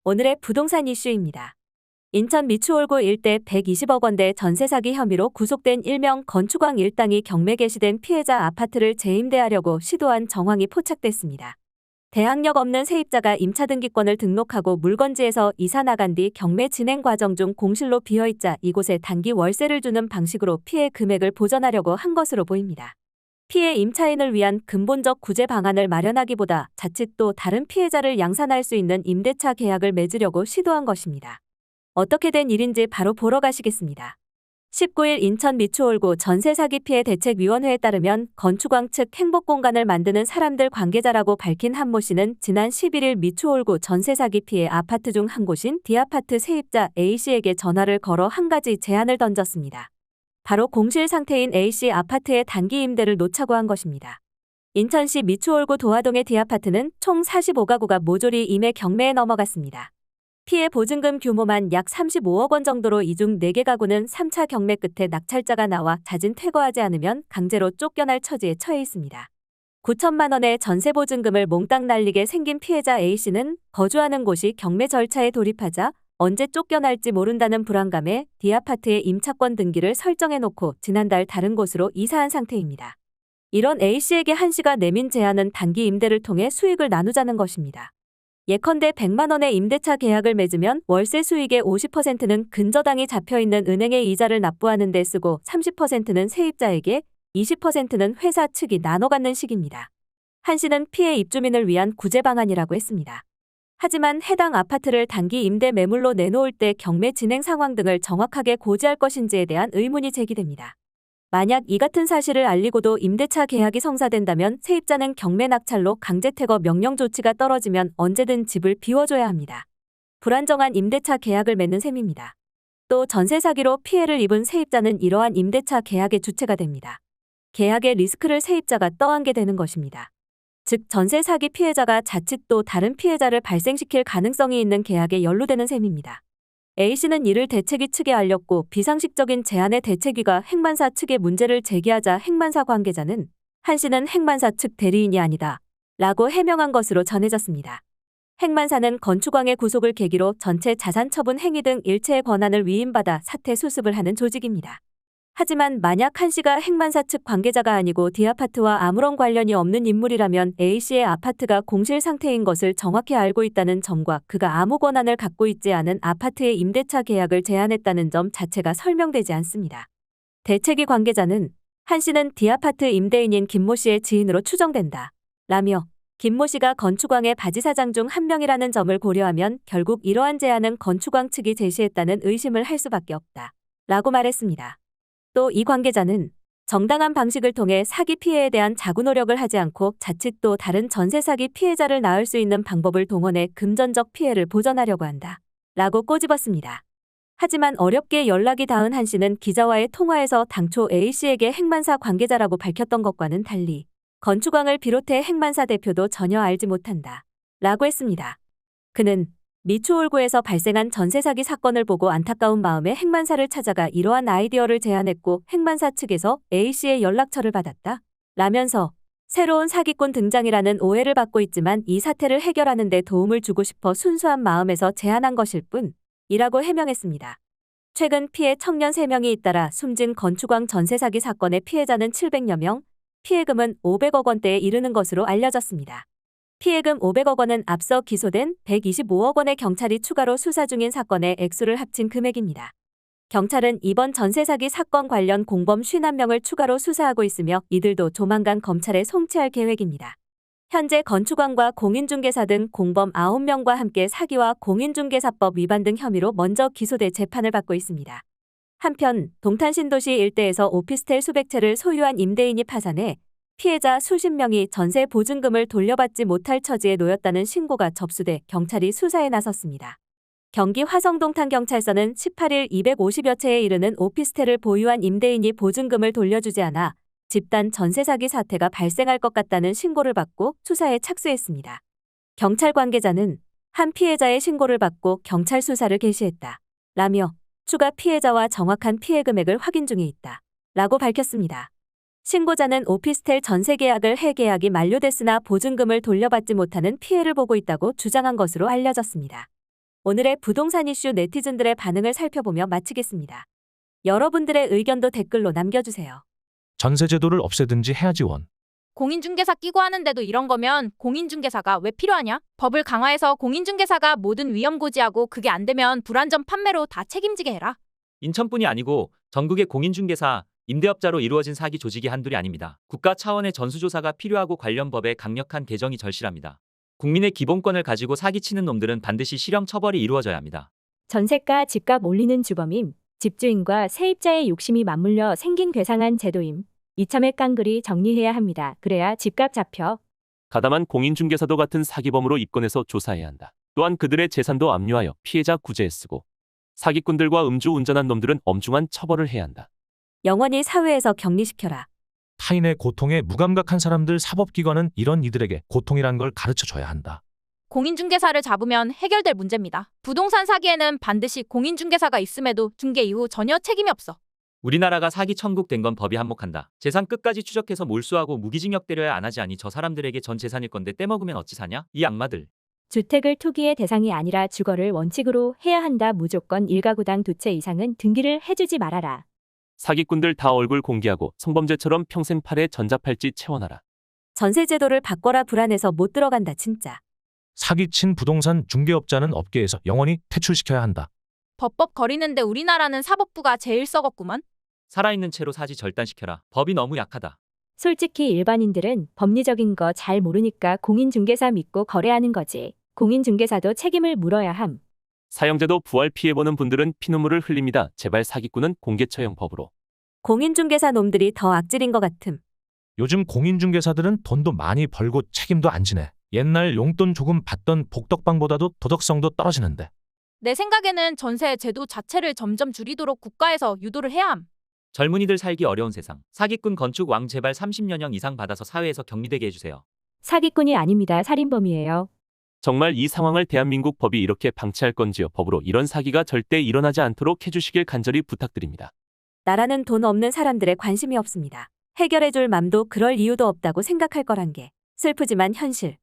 오늘의 부동산 이슈입니다. 인천 미추홀구 일대 120억 원대 전세 사기 혐의로 구속된 일명 건축왕 일당이 경매 게시된 피해자 아파트를 재임대하려고 시도한 정황이 포착됐습니다. 대항력 없는 세입자가 임차 등기권을 등록하고 물건지에서 이사 나간 뒤 경매 진행 과정 중 공실로 비어있자 이곳에 단기 월세를 주는 방식으로 피해 금액을 보전하려고 한 것으로 보입니다. 피해 임차인을 위한 근본적 구제 방안을 마련하기보다 자칫 또 다른 피해자를 양산할 수 있는 임대차 계약을 맺으려고 시도한 것입니다. 어떻게 된 일인지 바로 보러 가시겠습니다. 19일 인천 미추홀구 전세 사기 피해 대책위원회에 따르면 건축왕 측 행복공간을 만드는 사람들 관계자라고 밝힌 한모 씨는 지난 11일 미추홀구 전세 사기 피해 아파트 중 한 곳인 D아파트 세입자 A씨에게 전화를 걸어 한 가지 제안을 던졌습니다. 바로 공실 상태인 A씨 아파트의 단기 임대를 놓자고 한 것입니다. 인천시 미추홀구 도화동의 D아파트는 총 45가구가 모조리 임해 경매에 넘어갔습니다. 피해 보증금 규모만 약 35억 원 정도로 이 중 4개 가구는 3차 경매 끝에 낙찰자가 나와 자진 퇴거하지 않으면 강제로 쫓겨날 처지에 처해 있습니다. 9천만 원의 전세 보증금을 몽땅 날리게 생긴 피해자 A씨는 거주하는 곳이 경매 절차에 돌입하자 언제 쫓겨날지 모른다는 불안감에 D아파트의 임차권 등기를 설정해놓고 지난달 다른 곳으로 이사한 상태입니다. 이런 A씨에게 한씨가 내민 제안은 단기 임대를 통해 수익을 나누자는 것입니다. 예컨대 100만 원의 임대차 계약을 맺으면 월세 수익의 50%는 근저당이 잡혀있는 은행에 이자를 납부하는 데 쓰고 30%는 세입자에게, 20%는 회사 측이 나눠 갖는 식입니다. 한씨는 피해 입주민을 위한 구제 방안이라고 했습니다. 하지만 해당 아파트를 단기 임대 매물로 내놓을 때 경매 진행 상황 등을 정확하게 고지할 것인지에 대한 의문이 제기됩니다. 만약 이 같은 사실을 알리고도 임대차 계약이 성사된다면 세입자는 경매 낙찰로 강제퇴거 명령 조치가 떨어지면 언제든 집을 비워줘야 합니다. 불안정한 임대차 계약을 맺는 셈입니다. 또 전세 사기로 피해를 입은 세입자는 이러한 임대차 계약의 주체가 됩니다. 계약의 리스크를 세입자가 떠안게 되는 것입니다. 즉 전세 사기 피해자가 자칫 또 다른 피해자를 발생시킬 가능성이 있는 계약에 연루되는 셈입니다. A씨는 이를 대책위 측에 알렸고 비상식적인 제안의 대책위가 행만사 측에 문제를 제기하자 행만사 관계자는 한씨는 행만사 측 대리인이 아니다 라고 해명한 것으로 전해졌습니다. 행만사는 건축왕의 구속을 계기로 전체 자산 처분 행위 등 일체의 권한을 위임받아 사태 수습을 하는 조직입니다. 하지만 만약 한씨가 행만사 측 관계자가 아니고 D아파트와 아무런 관련이 없는 인물이라면 A씨의 아파트가 공실 상태인 것을 정확히 알고 있다는 점과 그가 아무 권한을 갖고 있지 않은 아파트의 임대차 계약을 제안했다는 점 자체가 설명되지 않습니다. 대책위 관계자는 한씨는 D아파트 임대인인 김모 씨의 지인으로 추정된다 라며 김모 씨가 건축왕의 바지사장 중 한 명이라는 점을 고려하면 결국 이러한 제안은 건축왕 측이 제시했다는 의심을 할 수밖에 없다 라고 말했습니다. 또 이 관계자는 정당한 방식을 통해 사기 피해에 대한 자구 노력을 하지 않고 자칫 또 다른 전세 사기 피해자를 낳을 수 있는 방법을 동원해 금전적 피해를 보전하려고 한다 라고 꼬집었습니다. 하지만 어렵게 연락이 닿은 한씨는 기자와의 통화에서 당초 A씨에게 행만사 관계자라고 밝혔던 것과는 달리 건축왕을 비롯해 행만사 대표도 전혀 알지 못한다 라고 했습니다. 그는 미추홀구에서 발생한 전세 사기 사건을 보고 안타까운 마음에 행만사를 찾아가 이러한 아이디어를 제안했고 행만사 측에서 A씨의 연락처를 받았다 라면서 새로운 사기꾼 등장이라는 오해를 받고 있지만 이 사태를 해결하는 데 도움을 주고 싶어 순수한 마음에서 제안한 것일 뿐이라고 해명했습니다. 최근 피해 청년 3명이 잇따라 숨진 건축왕 전세 사기 사건의 피해자는 700여 명, 피해금은 500억 원대에 이르는 것으로 알려졌습니다. 피해금 500억 원은 앞서 기소된 125억 원의 경찰이 추가로 수사 중인 사건의 액수를 합친 금액입니다. 경찰은 이번 전세 사기 사건 관련 공범 51명을 추가로 수사하고 있으며 이들도 조만간 검찰에 송치할 계획입니다. 현재 건축왕과 공인중개사 등 공범 9명과 함께 사기와 공인중개사법 위반 등 혐의로 먼저 기소돼 재판을 받고 있습니다. 한편 동탄신도시 일대에서 오피스텔 수백 채를 소유한 임대인이 파산해 피해자 수십 명이 전세 보증금을 돌려받지 못할 처지에 놓였다는 신고가 접수돼 경찰이 수사에 나섰습니다. 경기 화성동탄경찰서는 18일 250여 채에 이르는 오피스텔을 보유한 임대인이 보증금을 돌려주지 않아 집단 전세 사기 사태가 발생할 것 같다는 신고를 받고 수사에 착수했습니다. 경찰 관계자는 한 피해자의 신고를 받고 경찰 수사를 개시했다 라며 추가 피해자와 정확한 피해 금액을 확인 중에 있다 라고 밝혔습니다. 신고자는 오피스텔 전세 계약을 해 계약이 만료됐으나 보증금을 돌려받지 못하는 피해를 보고 있다고 주장한 것으로 알려졌습니다. 오늘의 부동산 이슈 네티즌들의 반응을 살펴보며 마치겠습니다. 여러분들의 의견도 댓글로 남겨주세요. 전세제도를 없애든지 해야지 원. 공인중개사 끼고 하는데도 이런 거면 공인중개사가 왜 필요하냐? 법을 강화해서 공인중개사가 모든 위험 고지하고 그게 안 되면 불안전 판매로 다 책임지게 해라. 인천뿐이 아니고 전국의 공인중개사, 임대업자로 이루어진 사기 조직이 한둘이 아닙니다. 국가 차원의 전수조사가 필요하고 관련 법의 강력한 개정이 절실합니다. 국민의 기본권을 가지고 사기치는 놈들은 반드시 실형 처벌이 이루어져야 합니다. 전세가 집값 올리는 주범임. 집주인과 세입자의 욕심이 맞물려 생긴 괴상한 제도임. 이참에 깡그리 정리해야 합니다. 그래야 집값 잡혀. 가담한 공인중개사도 같은 사기범으로 입건해서 조사해야 한다. 또한 그들의 재산도 압류하여 피해자 구제에 쓰고 사기꾼들과 음주운전한 놈들은 엄중한 처벌을 해야 한다. 영원히 사회에서 격리시켜라. 타인의 고통에 무감각한 사람들 사법기관은 이런 이들에게 고통이란 걸 가르쳐줘야 한다. 공인중개사를 잡으면 해결될 문제입니다. 부동산 사기에는 반드시 공인중개사가 있음에도 중개 이후 전혀 책임이 없어. 우리나라가 사기 천국 된 건 법이 한몫한다. 재산 끝까지 추적해서 몰수하고 무기징역 때려야 안 하지. 아니 저 사람들에게 전 재산일 건데 떼먹으면 어찌 사냐? 이 악마들. 주택을 투기의 대상이 아니라 주거를 원칙으로 해야 한다. 무조건 1가구당 2채 이상은 등기를 해주지 말아라. 사기꾼들 다 얼굴 공개하고 성범죄처럼 평생 팔에 전자팔찌 채워놔라. 전세제도를 바꿔라. 불안해서 못 들어간다 진짜. 사기친 부동산 중개업자는 업계에서 영원히 퇴출시켜야 한다. 법법 거리는데 우리나라는 사법부가 제일 썩었구만. 살아있는 채로 사지 절단시켜라. 법이 너무 약하다. 솔직히 일반인들은 법리적인 거 잘 모르니까 공인중개사 믿고 거래하는 거지. 공인중개사도 책임을 물어야 함. 사형제도 부활 피해보는 분들은 피눈물을 흘립니다. 제발 사기꾼은 공개처형 법으로. 공인중개사 놈들이 더 악질인 것 같음. 요즘 공인중개사들은 돈도 많이 벌고 책임도 안 지네. 옛날 용돈 조금 받던 복덕방보다도 도덕성도 떨어지는데. 내 생각에는 전세 제도 자체를 점점 줄이도록 국가에서 유도를 해야 함. 젊은이들 살기 어려운 세상. 사기꾼 건축 왕 제발 30년형 이상 받아서 사회에서 격리되게 해주세요. 사기꾼이 아닙니다. 살인범이에요. 정말 이 상황을 대한민국 법이 이렇게 방치할 건지요. 법으로 이런 사기가 절대 일어나지 않도록 해주시길 간절히 부탁드립니다. 나라는 돈 없는 사람들의 관심이 없습니다. 해결해줄 맘도 그럴 이유도 없다고 생각할 거란 게 슬프지만 현실.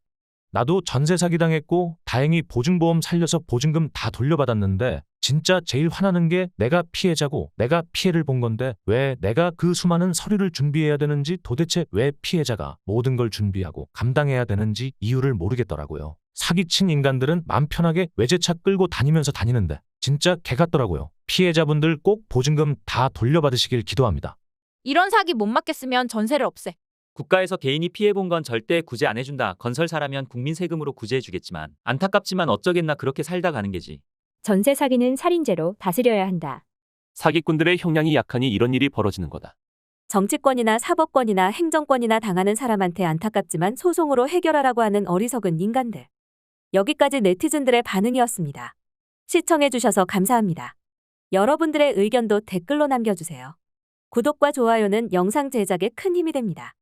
나도 전세 사기당했고 다행히 보증보험 살려서 보증금 다 돌려받았는데 진짜 제일 화나는 게 내가 피해자고 내가 피해를 본 건데 왜 내가 그 수많은 서류를 준비해야 되는지 도대체 왜 피해자가 모든 걸 준비하고 감당해야 되는지 이유를 모르겠더라고요. 사기친 인간들은 맘 편하게 외제차 끌고 다니면서 다니는데 진짜 개 같더라고요. 피해자분들 꼭 보증금 다 돌려받으시길 기도합니다. 이런 사기 못 막겠으면 전세를 없애. 국가에서 개인이 피해본 건 절대 구제 안 해준다. 건설사라면 국민 세금으로 구제해주겠지만 안타깝지만 어쩌겠나 그렇게 살다 가는 게지. 전세 사기는 살인죄로 다스려야 한다. 사기꾼들의 형량이 약하니 이런 일이 벌어지는 거다. 정치권이나 사법권이나 행정권이나 당하는 사람한테 안타깝지만 소송으로 해결하라고 하는 어리석은 인간들. 여기까지 네티즌들의 반응이었습니다. 시청해주셔서 감사합니다. 여러분들의 의견도 댓글로 남겨주세요. 구독과 좋아요는 영상 제작에 큰 힘이 됩니다.